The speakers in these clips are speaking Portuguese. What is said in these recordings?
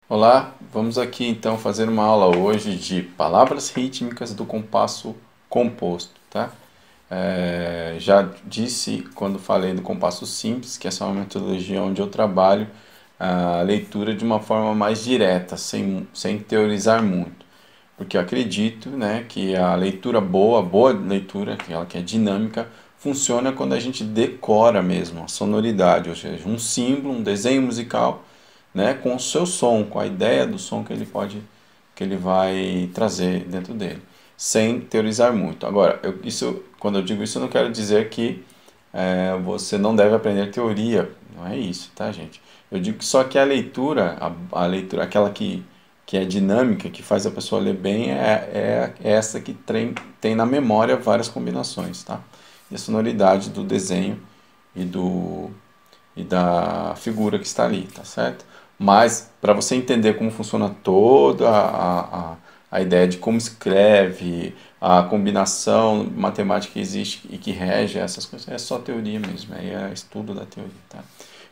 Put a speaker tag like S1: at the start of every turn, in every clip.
S1: Olá, vamos aqui então fazer uma aula hoje de palavras rítmicas do compasso composto, tá? Já disse quando falei do compasso simples, que essa é uma metodologia onde eu trabalho a leitura de uma forma mais direta, sem teorizar muito. Porque eu acredito, né, que a leitura boa leitura, aquela que é dinâmica, funciona quando a gente decora mesmo a sonoridade, ou seja, um símbolo, um desenho musical, né, com o seu som, com a ideia do som que ele vai trazer dentro dele, sem teorizar muito. Agora, quando eu digo isso, eu não quero dizer que você não deve aprender teoria, não é isso, tá, gente? Eu digo que só que a leitura, aquela que é dinâmica, que faz a pessoa ler bem, é essa que tem na memória várias combinações, tá? E a sonoridade do desenho e e da figura que está ali, tá certo? Mas para você entender como funciona toda a ideia de como escreve, a combinação matemática que existe e que rege essas coisas, é só teoria mesmo, é estudo da teoria, tá?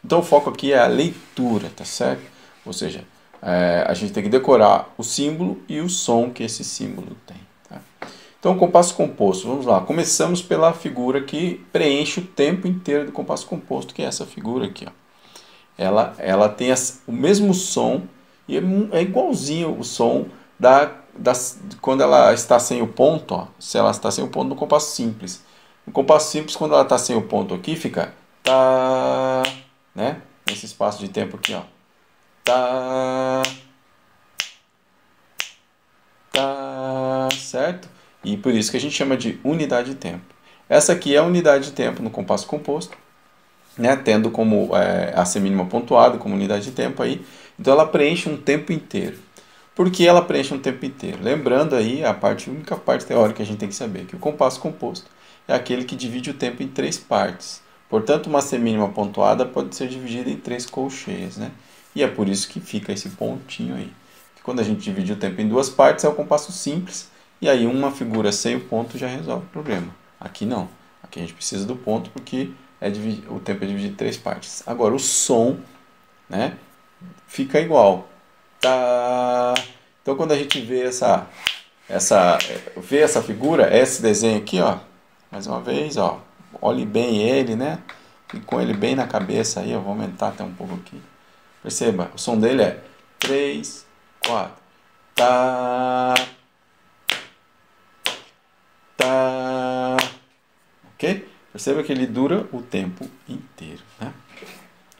S1: Então o foco aqui é a leitura, tá certo? Ou seja, a gente tem que decorar o símbolo e o som que esse símbolo tem, tá? Então, compasso composto, vamos lá. Começamos pela figura que preenche o tempo inteiro do compasso composto, que é essa figura aqui, ó. Ela tem o mesmo som e é igualzinho o som quando ela está sem o ponto, ó. Se ela está sem o ponto no compasso simples. No compasso simples, quando ela está sem o ponto aqui, fica tá, né? Nesse espaço de tempo aqui, ó. Tá, tá, certo? E por isso que a gente chama de unidade de tempo. Essa aqui é a unidade de tempo no compasso composto, né, tendo como a semínima pontuada como unidade de tempo aí. Então ela preenche um tempo inteiro. Por que ela preenche um tempo inteiro? Lembrando aí a única parte teórica que a gente tem que saber, que o compasso composto é aquele que divide o tempo em três partes. Portanto, uma semínima pontuada pode ser dividida em três colcheias, né? E é por isso que fica esse pontinho aí. Quando a gente divide o tempo em duas partes é o compasso simples, e aí uma figura sem o ponto já resolve o problema. Aqui não. Aqui a gente precisa do ponto porque o tempo é dividido em três partes. Agora o som, né, fica igual. Tá. Então quando a gente vê essa figura, esse desenho aqui, ó, mais uma vez, ó, olhe bem ele, né? E com ele bem na cabeça aí, eu vou aumentar até um pouco aqui. Perceba, o som dele é 3, 4. Tá, tá. Ok? Perceba que ele dura o tempo inteiro, né?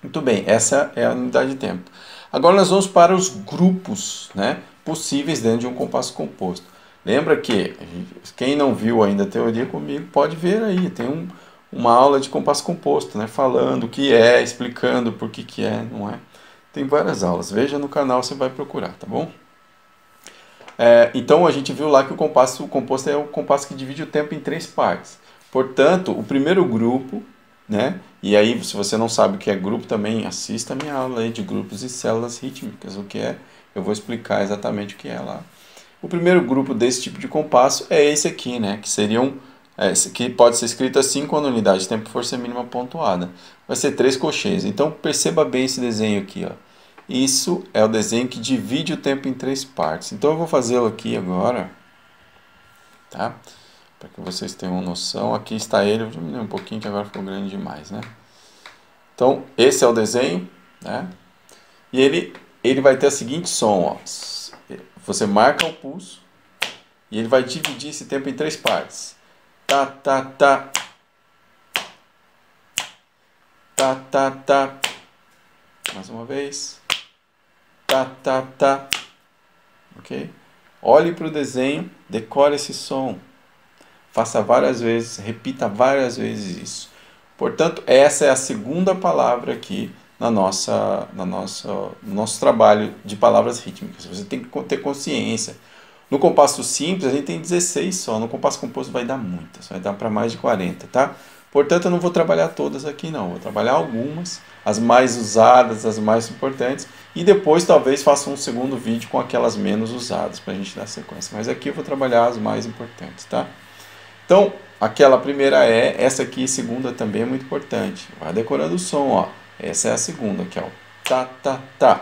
S1: Muito bem, essa é a unidade de tempo. Agora nós vamos para os grupos, né, possíveis dentro de um compasso composto. Lembra que quem não viu ainda a teoria comigo pode ver aí, tem uma aula de compasso composto, né, falando o que é, explicando por que é, não é. Tem várias aulas, veja no canal, você vai procurar, tá bom? Então a gente viu lá que o compasso composto é o compasso que divide o tempo em três partes. Portanto, o primeiro grupo, né? E aí, se você não sabe o que é grupo, também assista a minha aula aí de grupos e células rítmicas. O que é? Eu vou explicar exatamente o que é lá. O primeiro grupo desse tipo de compasso é esse aqui, né? Que seriam que pode ser escrito assim quando a unidade de tempo for ser mínima pontuada. Vai ser três colcheias. Então perceba bem esse desenho aqui, ó. Isso é o desenho que divide o tempo em três partes. Então eu vou fazê-lo aqui agora, tá? Para que vocês tenham uma noção. Aqui está ele, eu vou diminuir um pouquinho que agora ficou grande demais, né? Então esse é o desenho, né? E ele vai ter o seguinte som, ó. Você marca o pulso e ele vai dividir esse tempo em três partes. Tá, tá, tá. Tá, tá, tá. Mais uma vez. Tá, tá, tá. Ok? Olhe para o desenho, decore esse som. Faça várias vezes, repita várias vezes isso. Portanto, essa é a segunda palavra aqui no nosso trabalho de palavras rítmicas. Você tem que ter consciência. No compasso simples, a gente tem 16 só. No compasso composto vai dar muitas, vai dar para mais de 40, tá? Portanto, eu não vou trabalhar todas aqui, não. Vou trabalhar algumas, as mais usadas, as mais importantes. E depois, talvez, faça um segundo vídeo com aquelas menos usadas, para a gente dar sequência. Mas aqui eu vou trabalhar as mais importantes, tá? Então, aquela primeira essa aqui, segunda também é muito importante. Vai decorando o som, ó. Essa é a segunda aqui, ó. Tá, tá, tá.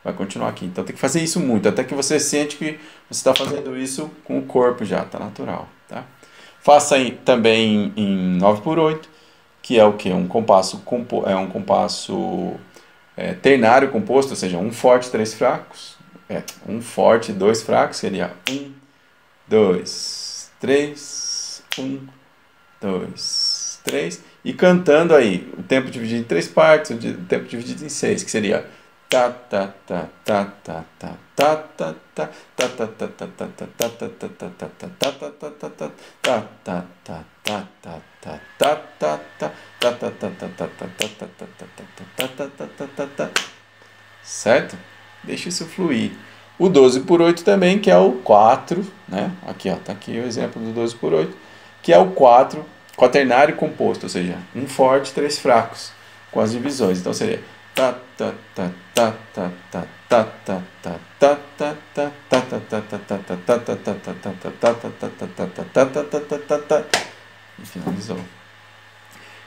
S1: vai continuar aqui. Então tem que fazer isso muito, até que você sente que você está fazendo isso com o corpo já, tá natural, tá? Faça também em 9/8, que é o que? Um compasso, ternário composto, ou seja, um forte, 3 fracos. Um forte, 2 fracos, seria 1, 2, 3, 1, 2, 3. E cantando aí, o tempo dividido em 3 partes, o tempo dividido em 6, que seria ta ta ta ta ta ta ta ta ta ta ta ta ta ta ta ta ta ta ta, certo? Deixa isso fluir. O 12/8 também, que é o 4, né? Aqui, ó, tá aqui o exemplo do 12/8, que é o 4 quaternário composto, ou seja, um forte, 3 fracos, com as divisões. Então seria ta ta ta ta ta ta ta ta ta ta ta ta ta ta ta, e finalizou.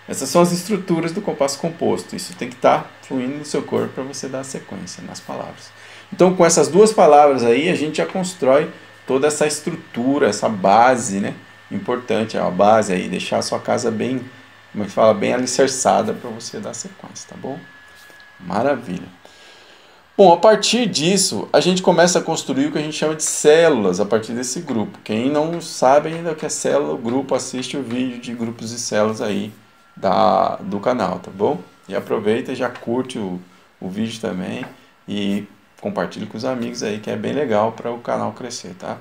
S1: Essas são as estruturas do compasso composto. Isso tem que estar fluindo no seu corpo para você dar sequência nas palavras. Então, com essas duas palavras aí, a gente já constrói toda essa estrutura, essa base, né? Importante, é a base aí, deixar a sua casa bem, como é que fala, bem alicerçada para você dar sequência, tá bom? Maravilha. Bom, a partir disso, a gente começa a construir o que a gente chama de células a partir desse grupo. Quem não sabe ainda o que é célula, o grupo, assiste o vídeo de grupos e células aí do canal, tá bom? E aproveita e já curte o vídeo também e compartilhe com os amigos aí, que é bem legal para o canal crescer, tá?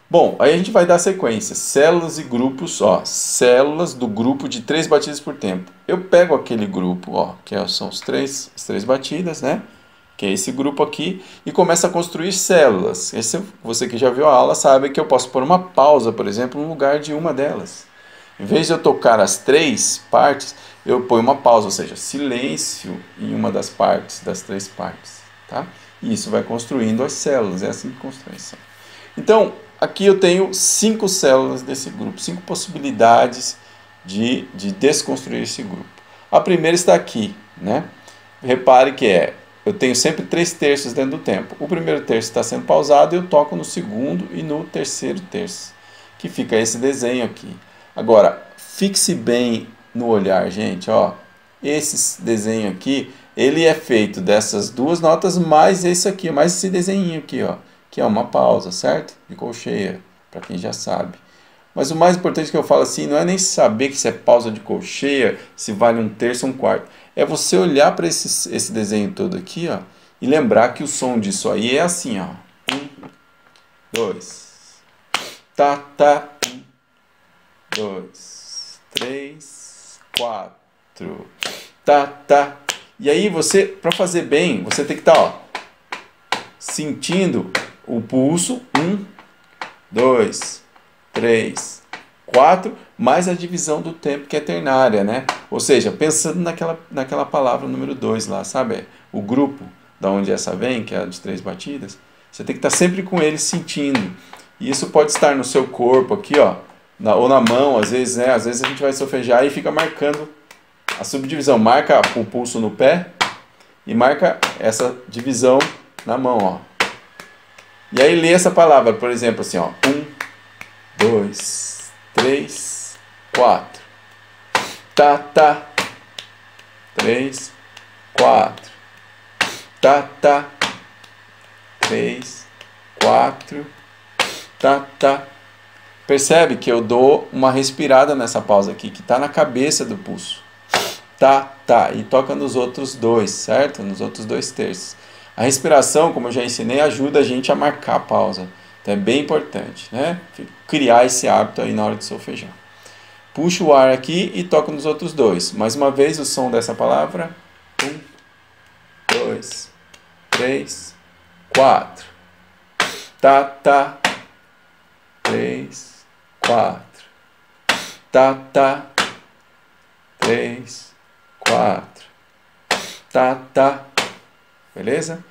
S1: Bom, aí a gente vai dar sequência, células e grupos, ó, células do grupo de 3 batidas por tempo. Eu pego aquele grupo, ó, que são as três batidas, né? Que é esse grupo aqui, e começo a construir células. Você que já viu a aula sabe que eu posso pôr uma pausa, por exemplo, no lugar de uma delas. Em vez de eu tocar as 3 partes, eu ponho uma pausa, ou seja, silêncio em uma das partes, das 3 partes, tá? E isso vai construindo as células, é assim que constrói. Então, aqui eu tenho 5 células desse grupo, 5 possibilidades de desconstruir esse grupo. A primeira está aqui, né? Repare que eu tenho sempre 3 terços dentro do tempo. O primeiro terço está sendo pausado e eu toco no segundo e no terceiro terço, que fica esse desenho aqui. Agora, fixe bem no olhar, gente, ó. Esse desenho aqui, ele é feito dessas 2 notas mais esse aqui, mais esse desenho aqui, ó, que é uma pausa, certo? De colcheia, para quem já sabe. Mas o mais importante que eu falo assim, não é nem saber que se é pausa de colcheia, se vale um terço ou um quarto. É você olhar para esse desenho todo aqui, ó, e lembrar que o som disso aí é assim, ó. 1, 2, tá, tá, 1, 2, 3, 4, tá, tá. E aí você, para fazer bem, você tem que estar, ó, sentindo o pulso, 1, 2, 3, 4, mais a divisão do tempo que é ternária, né? Ou seja, pensando naquela palavra número 2 lá, sabe? O grupo, da onde essa vem, que é a de 3 batidas, você tem que estar sempre com ele sentindo. E isso pode estar no seu corpo aqui, ó, ou na mão, às vezes, né? Às vezes a gente vai solfejar e fica marcando a subdivisão. Marca o pulso no pé e marca essa divisão na mão, ó. E aí lê essa palavra, por exemplo, assim, ó. 1, 2, 3, 4. Tá, tá. 3, 4. Tá, tá. 3, 4. Tá, tá. Percebe que eu dou uma respirada nessa pausa aqui, que está na cabeça do pulso. Tá, tá. E toca nos outros 2, certo? Nos outros 2 terços. A respiração, como eu já ensinei, ajuda a gente a marcar a pausa. Então é bem importante, né? Criar esse hábito aí na hora de solfejar. Puxa o ar aqui e toca nos outros 2. Mais uma vez o som dessa palavra. 1, 2, 3, 4. Tá, tá. 3, 4. Tá, tá. 3, 4. Tá, tá. Beleza?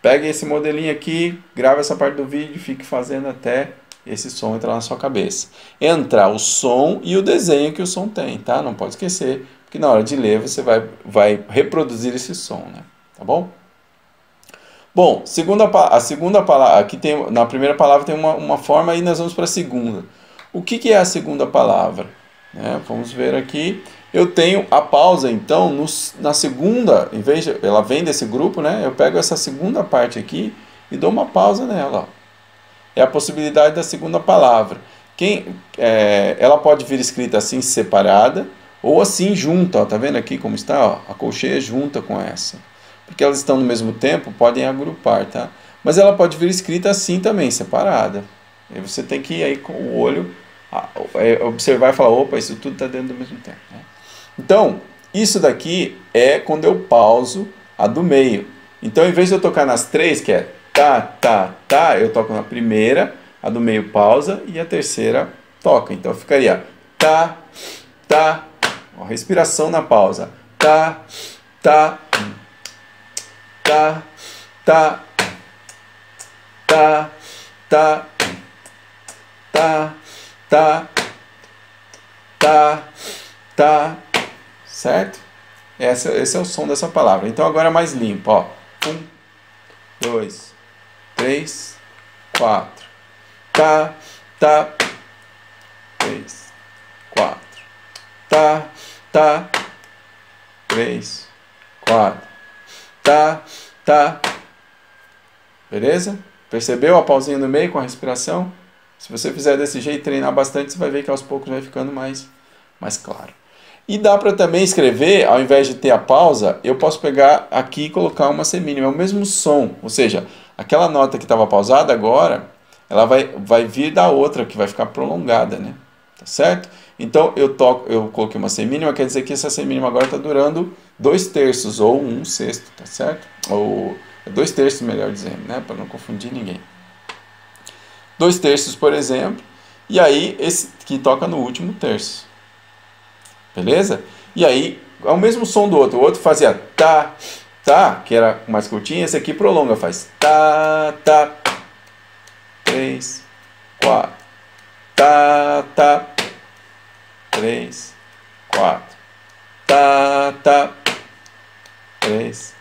S1: Pegue esse modelinho aqui, grava essa parte do vídeo e fique fazendo até esse som entrar na sua cabeça. Entrar o som e o desenho que o som tem, tá? Não pode esquecer, porque na hora de ler você vai reproduzir esse som, né? Tá bom? Bom, a segunda palavra, aqui tem, na primeira palavra tem uma forma, aí nós vamos para a segunda. O que é a segunda palavra? Né? Vamos ver aqui. Eu tenho a pausa, então, na segunda, em vez de, ela vem desse grupo, né? Eu pego essa segunda parte aqui e dou uma pausa nela. Ó. É a possibilidade da segunda palavra. Ela pode vir escrita assim, separada, ou assim, junta. Ó, tá vendo aqui como está? Ó, a colcheia junta com essa. Porque elas estão no mesmo tempo, podem agrupar, tá? Mas ela pode vir escrita assim também, separada. Aí você tem que ir aí com o olho observar e falar, opa, isso tudo está dentro do mesmo tempo. Né? Então, isso daqui é quando eu pauso a do meio. Então, em vez de eu tocar nas três, que é tá, tá, tá, eu toco na primeira, a do meio pausa e a terceira toca. Então, ficaria tá, tá, ó, respiração na pausa. Tá, tá, tá, tá, tá, tá, tá, tá, tá, tá, certo? Esse é o som dessa palavra. Então agora é mais limpo, ó. 1, 2, 3, 4. Tá, tá, 3, 4. Tá, tá, 3, 4. Tá, tá. Beleza? Percebeu a pausinha no meio com a respiração? Se você fizer desse jeito, treinar bastante, você vai ver que aos poucos vai ficando mais claro. E dá para também escrever, ao invés de ter a pausa, eu posso pegar aqui e colocar uma semínima, é o mesmo som. Ou seja, aquela nota que estava pausada agora, ela vai vir da outra, que vai ficar prolongada, né? Tá certo? Então eu coloquei uma semínima, quer dizer que essa semínima agora está durando 2/3 ou 1/6, tá certo? Ou 2/3, melhor dizendo, né? Para não confundir ninguém. 2/3, por exemplo, e aí esse que toca no último terço. Beleza? E aí é o mesmo som do outro. O outro fazia tá, tá, que era mais curtinho, esse aqui prolonga, faz tá, tá, 3, 4, tá, tá, 3, 4, tá, tá, 3,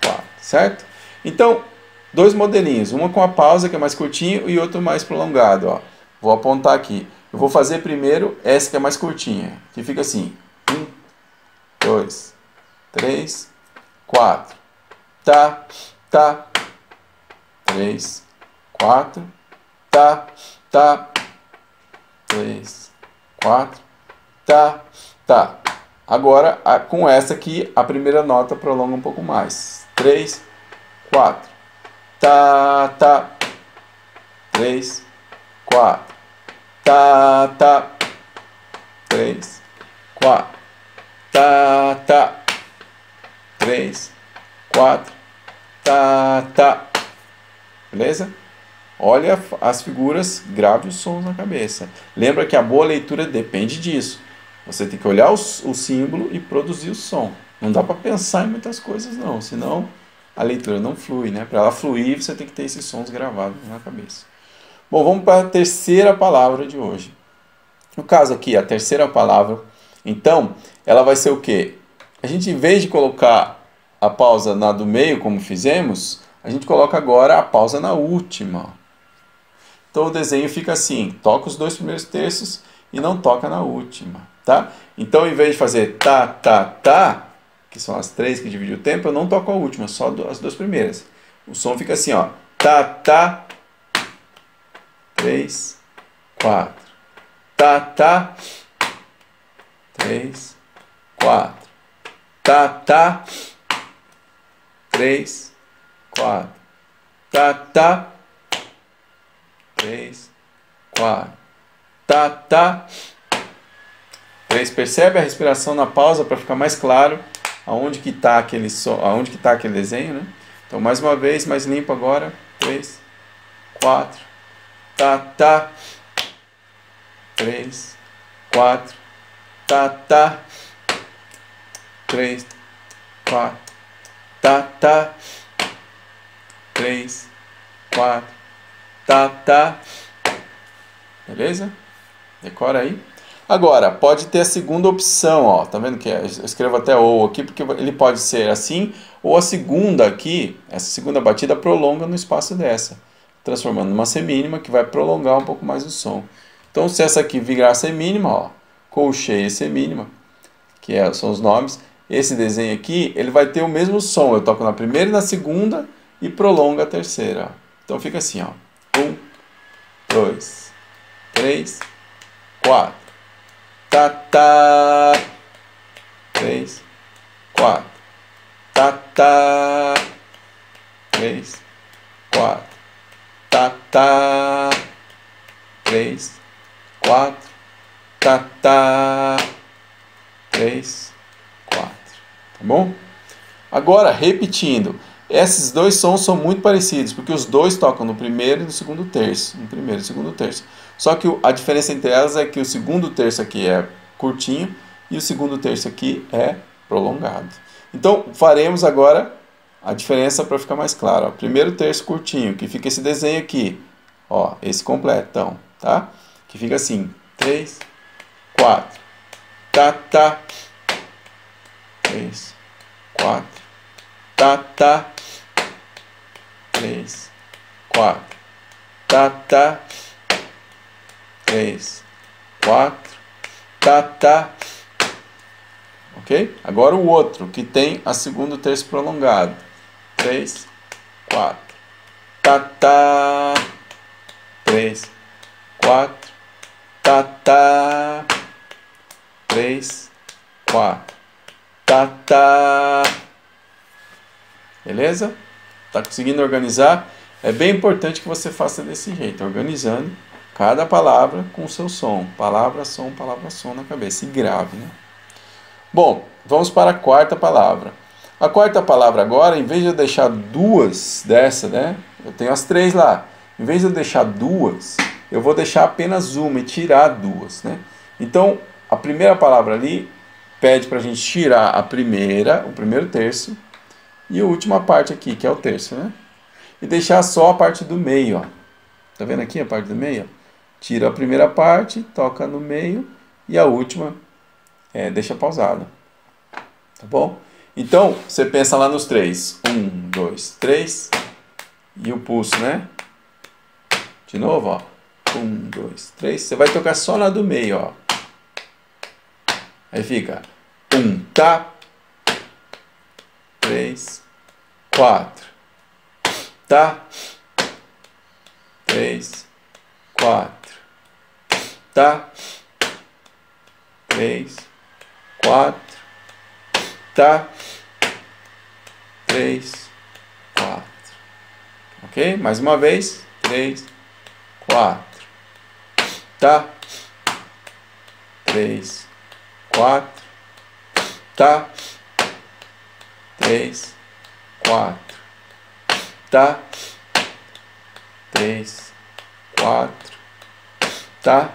S1: 4, certo? Então, dois modelinhos, uma com a pausa que é mais curtinho e outro mais prolongado, ó. Vou apontar aqui. Eu vou fazer primeiro essa que é mais curtinha, que fica assim: 1, 2, 3, 4. Tá, tá, 3, 4. Tá, tá, 3, 4. Tá, tá. Agora, com essa aqui, a primeira nota prolonga um pouco mais. 3, 4. Tá, tá, 3, 4. Tá, tá, 3, 4. Tá, tá, 3, 4. Tá, tá. Beleza? Olha as figuras, grave os sons na cabeça. Lembra que a boa leitura depende disso. Você tem que olhar o símbolo e produzir o som. Não dá para pensar em muitas coisas não, senão a leitura não flui, né? Para ela fluir, você tem que ter esses sons gravados na cabeça. Bom, vamos para a terceira palavra de hoje. No caso aqui, a terceira palavra, então, ela vai ser o quê? A gente, em vez de colocar a pausa na do meio, como fizemos, a gente coloca agora a pausa na última. Então, o desenho fica assim, toca os 2 primeiros terços e não toca na última, tá? Então, em vez de fazer tá, tá, tá, que são as 3 que dividem o tempo, eu não toco a última, só as 2 primeiras. O som fica assim, ó, tá, tá, 3, 4. Tá, tá, 3, 4. Tá, tá, 3, 4. Tá, tá, 3, 4. Tá, tá, 3. Percebe a respiração na pausa para ficar mais claro aonde que está aquele desenho, né? Então, mais uma vez, mais limpo agora. 3, 4. Tá, tá, 3, 4. Tá, tá, 3, 4. Tá, tá, 3, 4. Tá, tá. Beleza? Decora aí. Agora, pode ter a segunda opção, ó, tá vendo que eu escrevo até ou aqui, porque ele pode ser assim, ou a segunda aqui, essa segunda batida prolonga no espaço dessa, transformando numa semínima que vai prolongar um pouco mais o som. Então, se essa aqui virar semínima, ó, colcheia semínima, que são os nomes, esse desenho aqui, ele vai ter o mesmo som. Eu toco na primeira e na segunda e prolonga a terceira. Ó. Então fica assim, ó. 1, 2, 3, 4. Tá, tá. 3, 4. Tá, tá. 3, 4. Tá, tá. 3, 4. Tá, tá. 3, 4. Tá bom? Agora, repetindo. Esses dois sons são muito parecidos, porque os dois tocam no primeiro e no segundo terço. No primeiro e segundo terço. Só que a diferença entre elas é que o segundo terço aqui é curtinho e o segundo terço aqui é prolongado. Então, faremos agora a diferença para ficar mais claro. Ó. Primeiro terço curtinho, que fica esse desenho aqui. Ó, esse completão, tá? Que fica assim, 3, 4. Tá, tá. 3, 4. Tá, tá. 3, 4. Tá, tá. 3, 4. Tá, tá. Ok? Agora o outro, que tem a segundo terço prolongado. 3, 4. Tá, tá. 3, 4. Tá, tá. 3, 4. Tá, tá. Beleza? Tá conseguindo organizar? É bem importante que você faça desse jeito, organizando cada palavra com o seu som. Palavra, som na cabeça. E grave, né? Bom, vamos para a quarta palavra. A quarta palavra agora, em vez de eu deixar duas dessa, né? Eu tenho as três lá. Em vez de eu deixar duas, eu vou deixar apenas uma e tirar duas, né? Então, a primeira palavra ali pede para a gente tirar o primeiro terço, e a última parte aqui, que é o terço, né? E deixar só a parte do meio, ó. Tá vendo aqui a parte do meio? Tira a primeira parte, toca no meio, e a última deixa pausada. Tá bom? Então, você pensa lá nos três. 1, 2, 3. E o pulso, né? De novo, ó. 1, 2, 3. Você vai tocar só na do meio, ó. Aí fica 1, tá. 3, 4. Tá. 3, 4. Tá. 3, 4. Tá. 3, 4. Ok? Mais uma vez. 3, 4. Tá. 3, 4. Tá. 3, 4. Tá. 3, 4. Tá.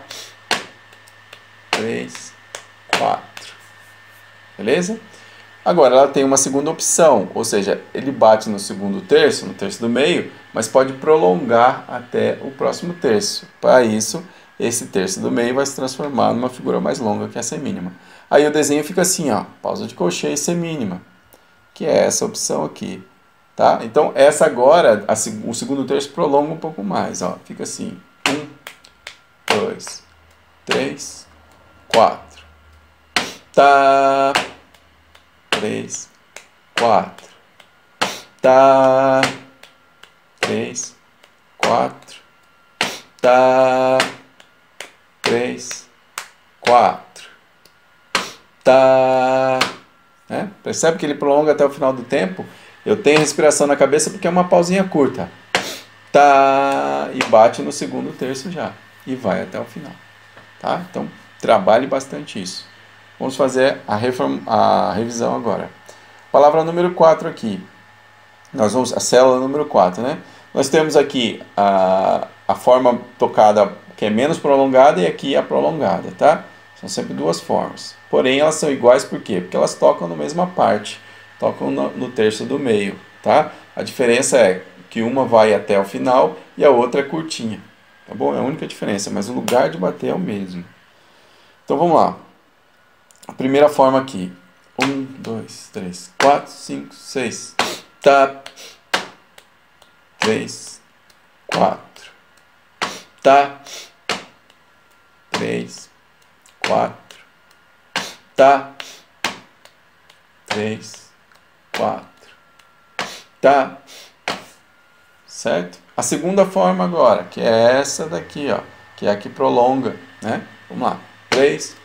S1: 3, 4. Beleza? Agora ela tem uma segunda opção, ou seja, ele bate no segundo terço, no terço do meio, mas pode prolongar até o próximo terço. Para isso, esse terço do meio vai se transformar numa figura mais longa que é a semínima. Aí o desenho fica assim, ó, pausa de colcheia e semínima, que é essa opção aqui. Tá? Então essa agora, o segundo terço prolonga um pouco mais, ó, fica assim, 1, 2, 3, 4. Tá. 3, 4. Tá. 3, 4. Tá. 3, 4. Tá. Né? Percebe que ele prolonga até o final do tempo? Eu tenho respiração na cabeça porque é uma pausinha curta. Tá. E bate no segundo terço já. E vai até o final. Tá? Então, trabalhe bastante isso. Vamos fazer a revisão agora. Palavra número 4 aqui. A célula número 4, né? Nós temos aqui a forma tocada que é menos prolongada e aqui a prolongada, tá? São sempre duas formas. Porém, elas são iguais por quê? Porque elas tocam na mesma parte. Tocam no terço do meio, tá? A diferença é que uma vai até o final e a outra é curtinha. Tá bom? É a única diferença, mas o lugar de bater é o mesmo. Então vamos lá. A primeira forma aqui. 1, 2, 3, 4, 5, 6. Tá. 3, 4. Tá. 3, 4. Tá. 3, 4. Tá. Certo? A segunda forma agora, que é essa daqui, ó, que é a que prolonga, né? Vamos lá. 3,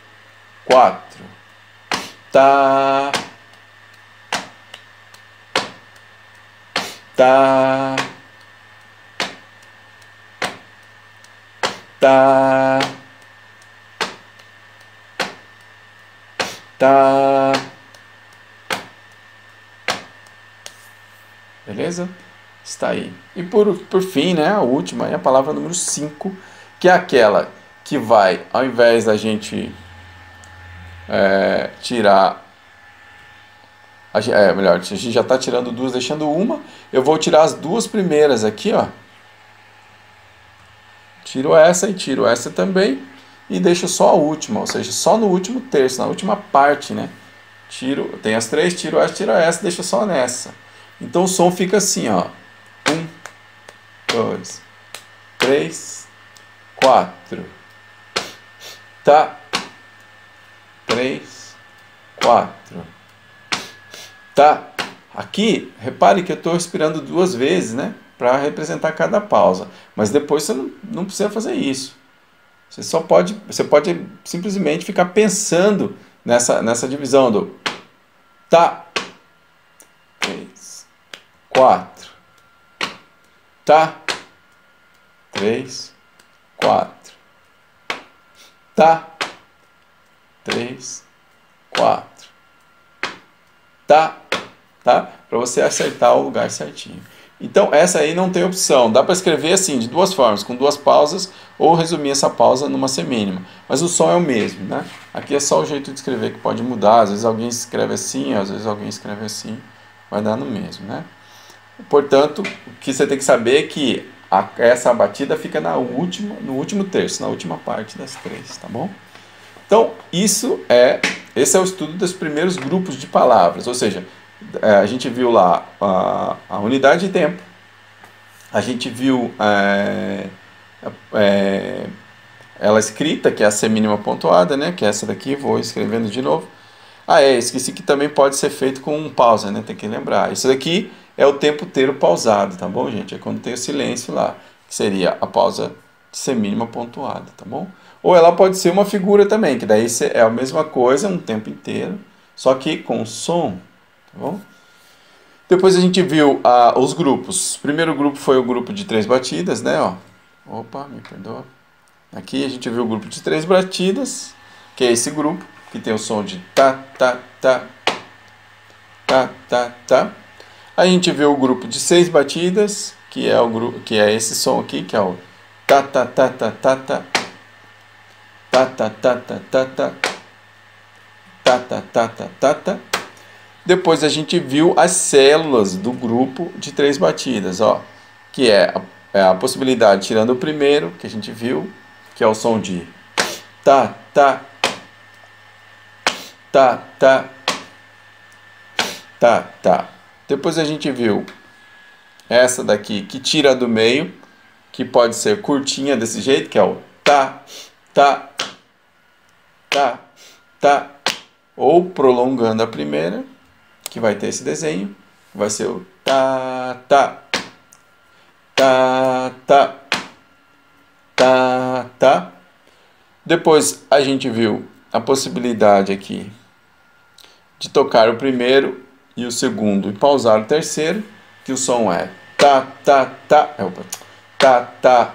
S1: 4. Tá. Tá. Tá. Tá. Beleza? Está aí. E por fim, né, a última é a palavra número 5, que é aquela que vai, ao invés da gente tirar... melhor, a gente já está tirando duas, deixando uma. Eu vou tirar as duas primeiras aqui, ó. Tiro essa e tiro essa também. E deixo só a última, ou seja, só no último terço, na última parte, né? Tem as três, tiro essa, deixo só nessa. Então o som fica assim, ó. 1, 2, 3, 4. Tá. 3, 4. Tá. Aqui, repare que eu estou respirando duas vezes, né? Para representar cada pausa. Mas depois você não precisa fazer isso. Você pode simplesmente ficar pensando nessa divisão do tá, 3, 4, tá, 3, 4, tá, 3, 4, tá, para você acertar o lugar certinho. Então essa aí não tem opção, dá para escrever assim, de duas formas, com duas pausas, ou resumir essa pausa numa semínima. Mas o som é o mesmo, né? Aqui é só o jeito de escrever que pode mudar, às vezes alguém escreve assim, às vezes alguém escreve assim, vai dar no mesmo, né? Portanto, o que você tem que saber é que essa batida fica no último terço, na última parte das três, tá bom? Então, esse é o estudo dos primeiros grupos de palavras, ou seja, a gente viu lá a unidade de tempo, a gente viu ela escrita, que é a semínima pontuada, né? Que é essa daqui, vou escrevendo de novo. Esqueci que também pode ser feito com pausa, né? Tem que lembrar. Isso daqui é o tempo inteiro pausado, tá bom, gente? É quando tem o silêncio lá, que seria a pausa de semínima pontuada, tá bom? Ou ela pode ser uma figura também, que daí é a mesma coisa, um tempo inteiro, só que com som, tá bom? Depois a gente viu os grupos. O primeiro grupo foi o grupo de 3 batidas, né? Ó. Opa, me perdoa. Aqui a gente viu o grupo de 3 batidas, que é esse grupo, que tem o som de tá, tá, tá, tá, tá, tá. A gente viu o grupo de 6 batidas, que é esse som aqui, que é o tá, tá, tá, tá, tá, tá, tá, tá, tá, tá, tá, tá, tá, tá, tá, tá, tá, tá. Depois a gente viu as células do grupo de 3 batidas, ó, que é a possibilidade, tirando o primeiro, que a gente viu, que é o som de tá, tá, tá, tá, tá, tá. Depois a gente viu essa daqui, que tira do meio, que pode ser curtinha desse jeito, que é o tá, tá, tá, tá, ou prolongando a primeira, que vai ter esse desenho, vai ser o tá, tá, tá, tá, tá, tá. Depois a gente viu a possibilidade aqui de tocar o primeiro e o segundo e pausar o terceiro, que o som é tá, tá, tá, tá, tá,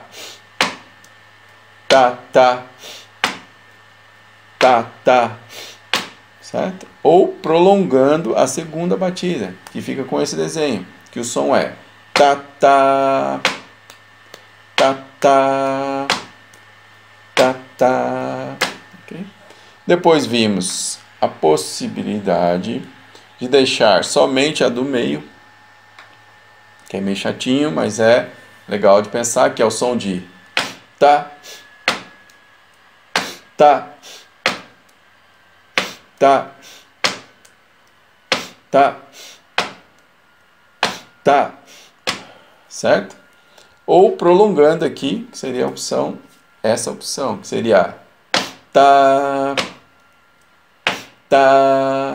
S1: tá, tá, tá, tá, certo? Ou prolongando a segunda batida, que fica com esse desenho, que o som é tá, tá, tá, tá, tá, tá. Okay? Depois vimos a possibilidade de deixar somente a do meio, que é meio chatinho, mas é legal de pensar, que é o som de tá, tá, tá, tá, tá, certo? Ou prolongando aqui, que seria a opção, essa opção, que seria tá, tá,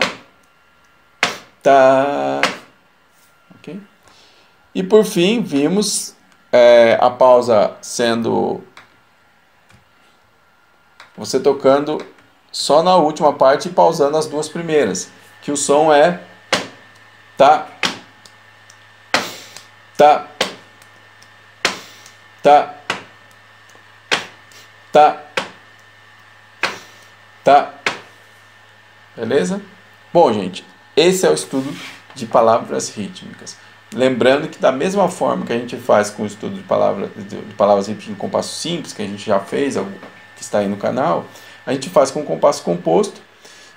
S1: tá, ok? E por fim, vimos a pausa sendo você tocando só na última parte e pausando as duas primeiras, que o som é tá, tá, tá, tá, tá, beleza? Bom, gente, esse é o estudo de palavras rítmicas. Lembrando que da mesma forma que a gente faz com o estudo de palavras rítmicas em compasso simples, que a gente já fez, que está aí no canal, a gente faz com compasso composto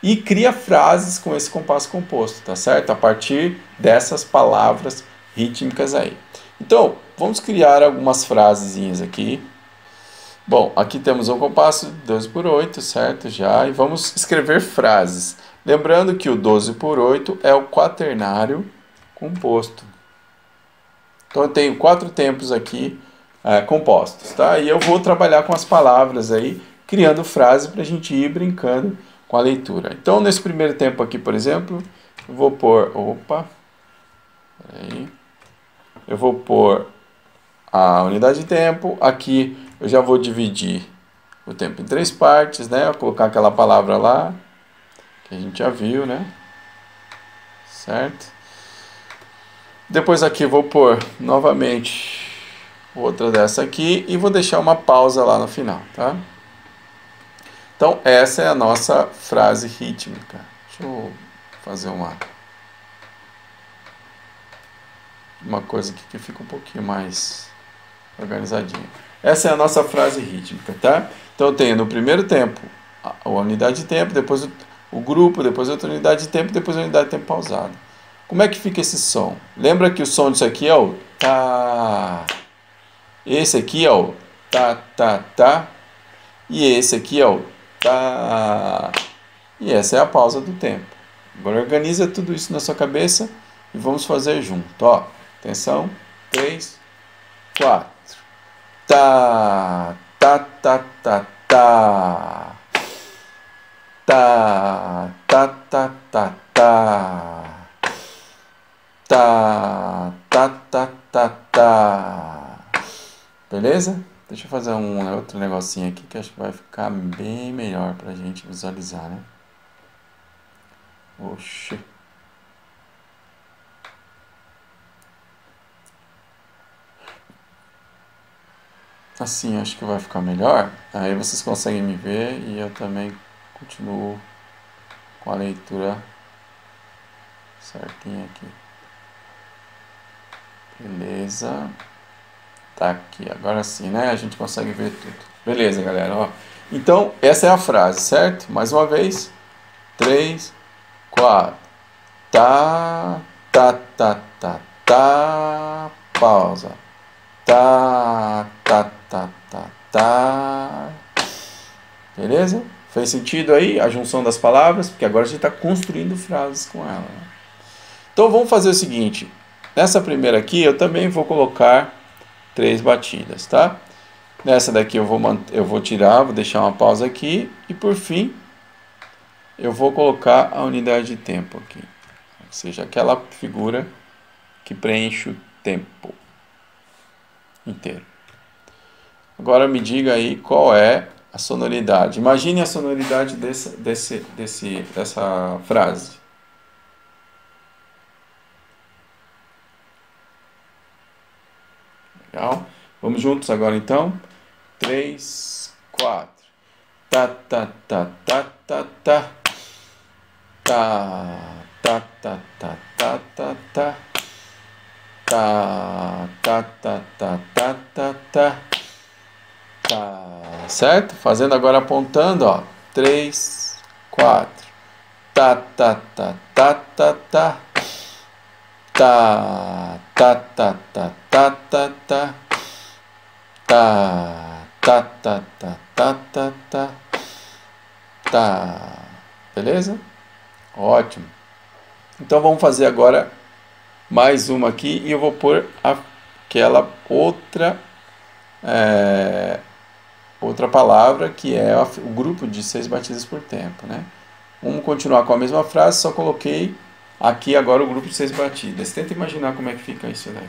S1: e cria frases com esse compasso composto, tá certo? A partir dessas palavras rítmicas aí. Então, vamos criar algumas frasezinhas aqui. Bom, aqui temos um compasso 12 por 8, certo? Já, e vamos escrever frases. Lembrando que o 12 por 8 é o quaternário composto. Então eu tenho 4 tempos aqui compostos, tá? E eu vou trabalhar com as palavras aí, criando frases para a gente ir brincando com a leitura. Então nesse primeiro tempo aqui, por exemplo, eu vou pôr, eu vou pôr a unidade de tempo. Aqui eu já vou dividir o tempo em 3 partes, né? Vou colocar aquela palavra lá que a gente já viu, né? Certo? Depois aqui eu vou pôr novamente outra dessa aqui e vou deixar uma pausa lá no final, tá? Então essa é a nossa frase rítmica. Deixa eu fazer uma coisa aqui que fica um pouquinho mais organizadinha. Essa é a nossa frase rítmica, tá? Então eu tenho no primeiro tempo a unidade de tempo, depois o grupo, depois outra unidade de tempo, depois a unidade de tempo pausada. Como é que fica esse som? Lembra que o som disso aqui é o tá. Esse aqui é o tá, tá, tá. E esse aqui é o tá. E essa é a pausa do tempo. Agora organiza tudo isso na sua cabeça e vamos fazer junto. Ó, atenção. 3, 4. Tá, tá, tá, tá, tá. Tá, tá, tá, tá, tá. Tá, tá, tá, tá, tá. Beleza? Deixa eu fazer um outro negocinho aqui que acho que vai ficar bem melhor pra gente visualizar, né? Oxi. Assim acho que vai ficar melhor. Aí vocês conseguem me ver e eu também continuo com a leitura certinha aqui. Beleza. Tá aqui, agora sim, né? A gente consegue ver tudo. Beleza, galera, ó. Então, essa é a frase, certo? Mais uma vez. 3, 4. Tá, tá, tá, tá, tá. Pausa. Tá, tá, tá, tá, tá. Beleza? Fez sentido aí a junção das palavras? Porque agora a gente está construindo frases com ela, né? Então, vamos fazer o seguinte. Nessa primeira aqui, eu também vou colocar 3 batidas, tá? Nessa daqui eu vou tirar, vou deixar uma pausa aqui e por fim eu vou colocar a unidade de tempo aqui, ou seja, aquela figura que preenche o tempo inteiro. Agora me diga aí qual é a sonoridade. Imagine a sonoridade dessa frase. Legal? Vamos juntos agora então. 3, 4. Tá, tá, tá, tá, tá, tá. Tá, tá, tá, tá, tá, tá, tá. Tá, tá, tá, tá, tá, tá, tá. Tá, certo? Fazendo agora apontando, ó. 3, 4. Tá, tá, tá, tá, tá, tá. Tá, tá, tá, tá, tá, tá, tá. Tá, tá, tá, tá, tá, tá, tá. Tá. Beleza? Ótimo. Então vamos fazer agora mais uma aqui e eu vou pôr aquela outra palavra que é o grupo de 6 batidas por tempo, né? Vamos continuar com a mesma frase, só coloquei aqui agora o grupo de 6 batidas. Tenta imaginar como é que fica isso daí.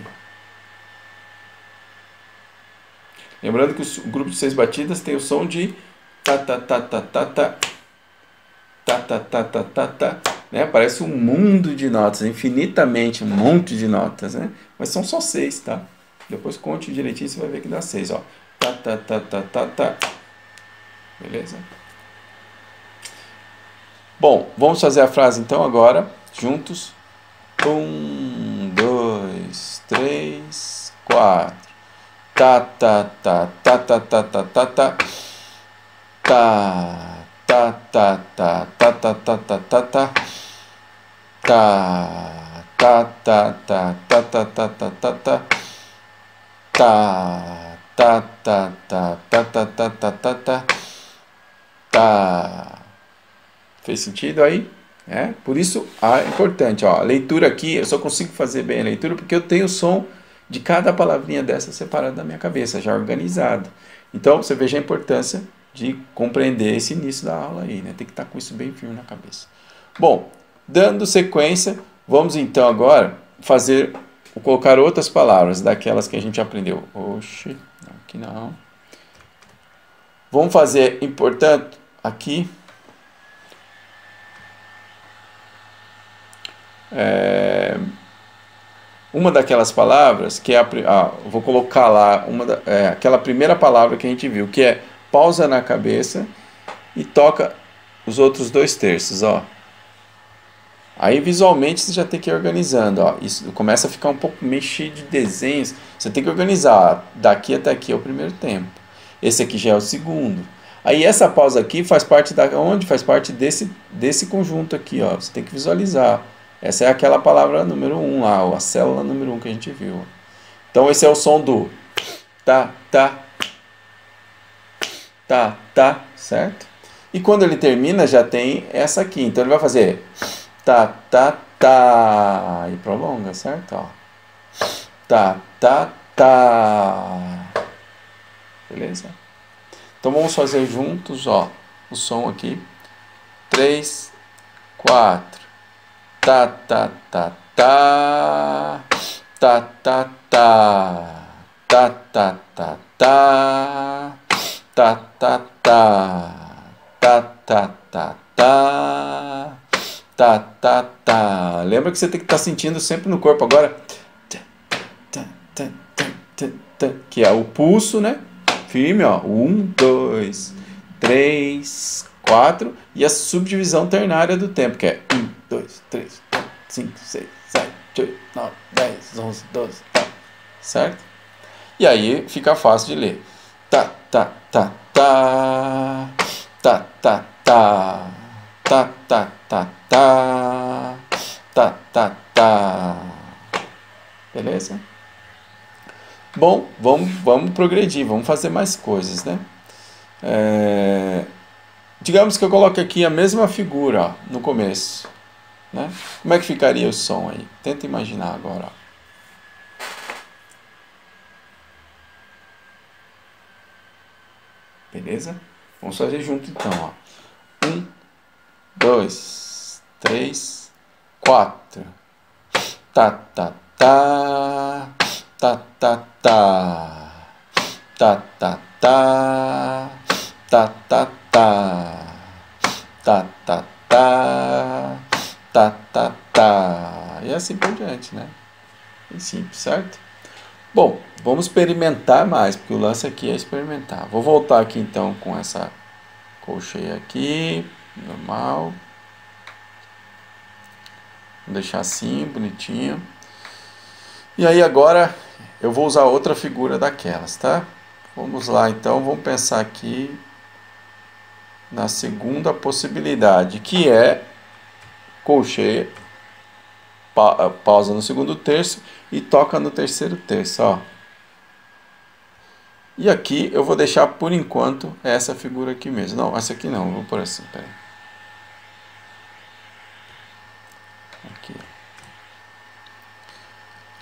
S1: Lembrando que o grupo de 6 batidas tem o som de ta ta ta ta ta ta ta ta ta ta ta ta, né? Parece um mundo de notas, infinitamente, um monte de notas, né? Mas são só 6, tá? Depois conte direitinho, você vai ver que dá 6, ó. Ta ta ta ta ta ta. Beleza? Bom, vamos fazer a frase então agora, juntos. 1, 2, 3, 4. Ta ta ta ta ta ta ta ta ta. Ta ta ta ta ta ta ta ta ta ta. Ta ta ta ta ta ta ta ta ta ta. Ta ta ta ta ta ta ta ta ta ta. Tá. Fez sentido aí? Por isso é importante, ó, a leitura aqui, eu só consigo fazer bem a leitura porque eu tenho o som de cada palavrinha dessa separado da minha cabeça, já organizado. Então, você veja a importância de compreender esse início da aula aí, né? Tem que estar com isso bem firme na cabeça. Bom, dando sequência, vamos então agora colocar outras palavras daquelas que a gente aprendeu. Oxi, aqui não. Vamos fazer, importante, aqui, uma daquelas palavras que é vou colocar lá aquela primeira palavra que a gente viu, que é pausa na cabeça e toca os outros 2 terços, ó. Aí visualmente você já tem que ir organizando, ó. Isso começa a ficar um pouco meio cheio de desenhos. Você tem que organizar, daqui até aqui é o primeiro tempo. Esse aqui já é o segundo. Aí essa pausa aqui faz parte faz parte desse conjunto aqui, ó. Você tem que visualizar. Essa é aquela palavra número 1 lá, a célula número 1 que a gente viu. Então esse é o som do tá, tá, tá, tá, certo? E quando ele termina já tem essa aqui. Então ele vai fazer tá, tá, tá e prolonga, certo? Ó. Tá, tá, tá. Beleza? Então vamos fazer juntos, ó, o som aqui. 3, 4. Ta ta ta ta. Ta ta ta. Ta ta ta ta. Ta ta ta. Ta ta ta ta. Ta ta ta. Lembra que você tem que estar sentindo sempre no corpo agora. Que é o pulso, né? Firme, ó. 1, 2, 3, 4. E a subdivisão ternária do tempo, que é 1, 2, 3, 4, 5, 6, 7, 8, 9, 10, 11, 12, tá. Certo? E aí fica fácil de ler. Ta, ta, ta, ta. Ta, ta, ta. Ta, ta, ta, ta. Ta, ta, ta. Beleza? Bom, vamos progredir, vamos fazer mais coisas, né? Digamos que eu coloque aqui a mesma figura, ó, no começo, né? Como é que ficaria o som aí? Tenta imaginar agora, ó. Beleza? Vamos fazer junto então, ó. 1, 2, 3, 4. Ta, ta, ta. Ta, ta, ta. Ta, ta, ta. Ta, ta, ta. Ta, ta, ta. Ta, ta, ta. E assim por diante, né? Bem simples, certo? Bom, vamos experimentar mais, porque o lance aqui é experimentar. Vou voltar aqui então com essa colcheia aqui, normal. Vou deixar assim, bonitinho. E aí agora eu vou usar outra figura daquelas, tá? Vamos lá então, vamos pensar aqui na segunda possibilidade, que é colcheia, pausa no segundo terço e toca no terceiro terço, ó. E aqui eu vou deixar por enquanto essa figura aqui mesmo. Não, essa aqui não, vou por assim, peraí.